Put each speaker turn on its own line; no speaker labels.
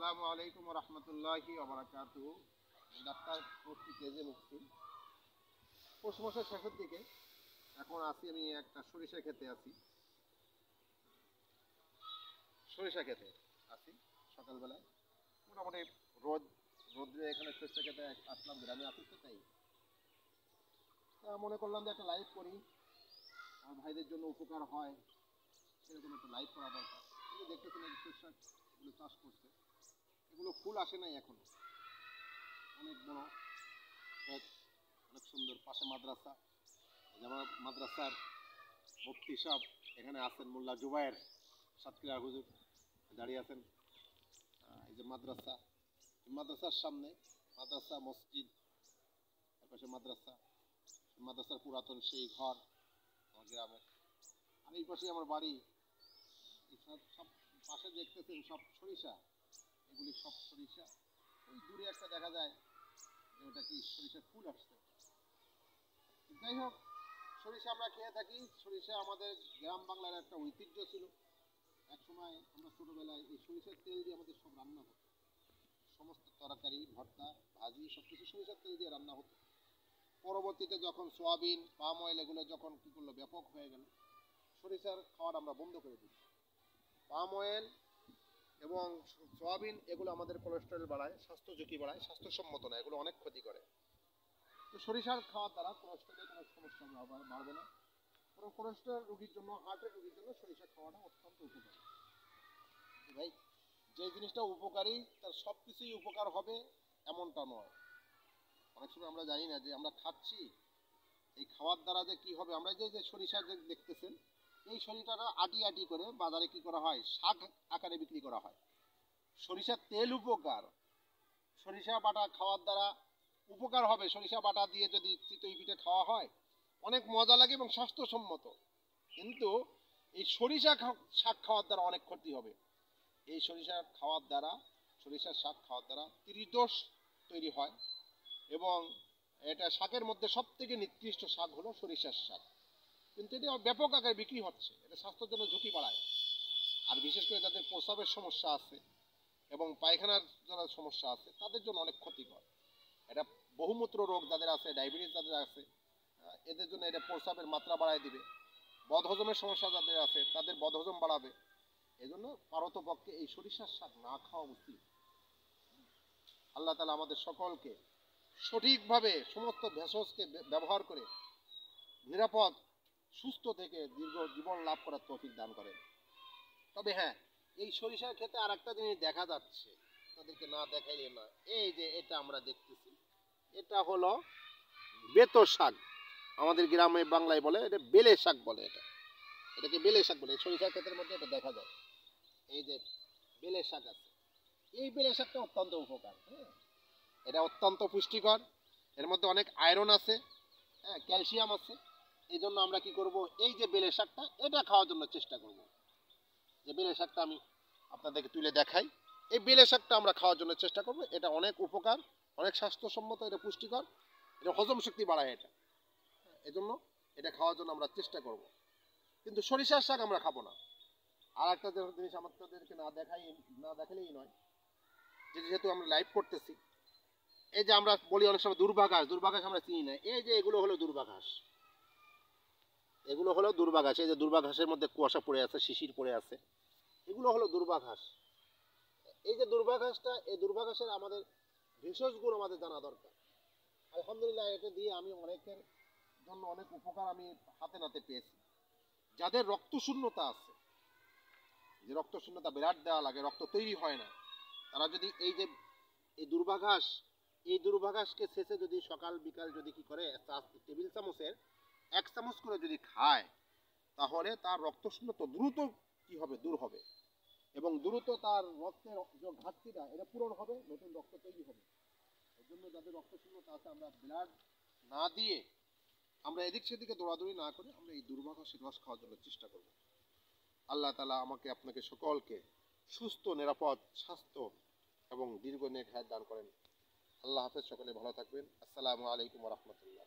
আসসালামু আলাইকুম রহমতুল্লাহি ওবারাকাতুহু। ডাক্তার মুফতি কেজে মুফতি। পৌষ মাসের শেষের দিকে এখন আছি, আমি একটা সরিষা খেতে আছি। সকালবেলায় মোটামুটি রোদ্রে এখানে সরিষা খেতে আসলাম, গ্রামে আসি তো, তাই মনে করলাম যে একটা লাইভ করি, আমার ভাইদের জন্য উপকার হয়, সেরকম একটা লাইভ করা দরকার। কিন্তু দেখতেছিলাম সরিষা এগুলো চাষ করছে, এগুলো ফুল আসে নাই এখন, অনেক বড় ক্ষেত, অনেক সুন্দর। পাশে মাদ্রাসা, আমার মাদ্রাসার মুফতি সাহেব এখানে আছেন, মোল্লা জুবায়ের সাতক্ষীরা হুজুর দাঁড়িয়ে আছেন। এই যে মাদ্রাসার সামনে মাদ্রাসা মসজিদ, তার পাশে মাদ্রাসার পুরাতন সেই ঘর আমার গ্রামের। আর এই পাশে আমার বাড়ি। সব পাশে দেখতেছেন সব সরিষা, এগুলি সব সরিষা। ওই দূরে একটা দেখা যায় যে ওটা কি সরিষার ফুল আসছে। যাই হোক, সরিষা আমরা খেয়ে থাকি। সরিষা আমাদের গ্রাম বাংলার একটা ঐতিহ্য ছিল। এক সময় আমরা ছোটবেলায় এই সরিষার তেল দিয়ে আমাদের সব রান্না হতো, সমস্ত তরকারি, ভর্তা, ভাজি সবকিছু সরিষার তেল দিয়ে রান্না হতো। পরবর্তীতে যখন সোয়াবিন, পাম অয়েল এগুলো যখন কি করলো, ব্যাপক হয়ে গেল, সরিষার খাওয়াটা আমরা বন্ধ করে দিই। পাম অয়েল এবং সোয়াবিন এগুলো আমাদের কোলেস্টেরল বাড়ায়, স্বাস্থ্য ঝুঁকি বাড়ায়, স্বাস্থ্যসম্মত না, এগুলো অনেক ক্ষতি করে। তো সরিষার খাওয়ার দ্বারা কোলেস্টেরলের কোনো সমস্যা বাড়বে না, বরং কোলেস্টেরল রোগীর জন্য, হার্টের রোগীর জন্য সরিষা খাওয়াটা অত্যন্ত উপকারী। ভাই, যে জিনিসটা উপকারী তার সব কিছুই উপকার হবে এমনটা নয়। অনেক সময় আমরা জানি না যে আমরা খাচ্ছি, এই খাওয়ার দ্বারা যে কি হবে। আমরা যে সরিষা যে দেখতেছেন, এই সরিষাটা আটি আটি করে বাজারে কি করা হয়, শাক আকারে বিক্রি করা হয়। সরিষার তেল উপকার, সরিষা বাটা খাওয়ার দ্বারা উপকার হবে। সরিষা বাটা দিয়ে যদি চিতই পিঠে খাওয়া হয় অনেক মজা লাগে এবং স্বাস্থ্যসম্মত। কিন্তু এই সরিষার শাক খাওয়ার দ্বারা অনেক ক্ষতি হবে। এই সরিষার শাক খাওয়ার দ্বারা ত্রিদোষ তৈরি হয়, এবং এটা শাকের মধ্যে সব থেকে নিকৃষ্ট শাক হলো সরিষার শাক। কিন্তু এটা ব্যাপক আকারে বিক্রি হচ্ছে, এটা স্বাস্থ্যের জন্য ঝুঁকি বাড়ায়। আর বিশেষ করে যাদের প্রস্রাবের সমস্যা আছে এবং পায়খানার যারা সমস্যা আছে তাদের জন্য অনেক ক্ষতিকর। এটা বহুমূত্র রোগ যাদের আছে, ডায়াবেটিস যাদের আছে, এদের জন্য এটা প্রস্রাবের মাত্রা বাড়ায় দিবে। বদহজমের সমস্যা যাদের আছে তাদের বদহজম বাড়াবে। এজন্য পারতপক্ষে এই সরিষার শাক না খাওয়া উচিত। আল্লাহ তাআলা আমাদের সকলকে সঠিকভাবে সমস্ত ভেষজকে ব্যবহার করে নিরাপদ, সুস্থ থেকে দীর্ঘ জীবন লাভ করার তৌফিক দান করেন। তবে হ্যাঁ, এই সরিষার ক্ষেতে আর একটা জিনিস দেখা যাচ্ছে, তাদেরকে না দেখাইলে না। এই যে এটা আমরা দেখতেছি, এটা হলো বেতো শাক, আমাদের গ্রামে বাংলায় বলে এটা বেলে শাক বলে। এটাকে বেলে শাক বলে। সরিষার ক্ষেতের মধ্যে এটা দেখা যায়। এই যে বেলে শাক আছে, এই বেলে শাকটা অত্যন্ত উপকার। হ্যাঁ, এটা অত্যন্ত পুষ্টিকর, এর মধ্যে অনেক আয়রন আছে, হ্যাঁ, ক্যালসিয়াম আছে। এই জন্য আমরা কি করব, এই যে বেলে শাকটা এটা খাওয়ার জন্য চেষ্টা করব। যে বেলে শাকটা আমি আপনাদেরকে তুলে দেখাই, এই বেলে শাকটা আমরা খাওয়ার জন্য চেষ্টা করব। এটা অনেক উপকার, অনেক স্বাস্থ্যসম্মত, এটা পুষ্টিকর, এটা হজম শক্তি বাড়ায়। এটা এজন্য এটা খাওয়ার জন্য আমরা চেষ্টা করব। কিন্তু সরিষার শাক আমরা খাবো না। আর একটা জিনিস আমাদেরকে না দেখালেই নয়, যেহেতু আমরা লাইভ করতেছি, এই যে আমরা বলি অনেক সময় দূর্বাঘাস আমরা চিনি না। এই যে এগুলো হলো দূর্বাঘাস, এই যে দূর্বাঘাসের মধ্যে কুয়াশা পড়ে আছে, শিশির পড়ে আছে, এগুলো হলো দূর্বাঘাস। এই যে দূর্বাঘাসটা, এই দূর্বাঘাসের আমাদের ভেষজ গুণ আমাদের জানা দরকার। আলহামদুলিল্লাহ, এটা দিয়ে আমি অনেকের জন্য অনেক উপকার আমি হাতে নাতে পেয়েছি। যাদের রক্ত শূন্যতা আছে, যে রক্ত শূন্যতা বিরাট দেওয়া লাগে, রক্ত তৈরি হয় না, তারা যদি এই দূর্বাঘাসকে ছেঁচে যদি সকাল বিকাল যদি কি করে টেবিল চামচের 1 চামচ করে যদি খায়, তাহলে তার রক্ত শূন্যতা দ্রুত কি হবে, দূর হবে, এবং দ্রুত তার রক্তের যে ঘাটতিটা এটা পূরণ হবে, নতুন রক্ত তৈরি হবে। এর জন্য যাদের রক্ত শূন্যতা আছে, আমরা ব্লাড না দিয়ে, আমরা এদিক সেদিকে দৌড়াদৌড়ি না করে আমরা এই দূর্বাঘাসের রস খাওয়ার জন্য চেষ্টা করব। আল্লাহ তাআলা আমাকে আপনাকে সকলকে সুস্থ, নিরাপদ স্বাস্থ্য এবং দীর্ঘ নেক হায়াত দান করেন। আল্লাহ হাফেজ, সকলে ভালো থাকবেন। আসসালামু আলাইকুম ওয়া রাহমাতুল্লাহ।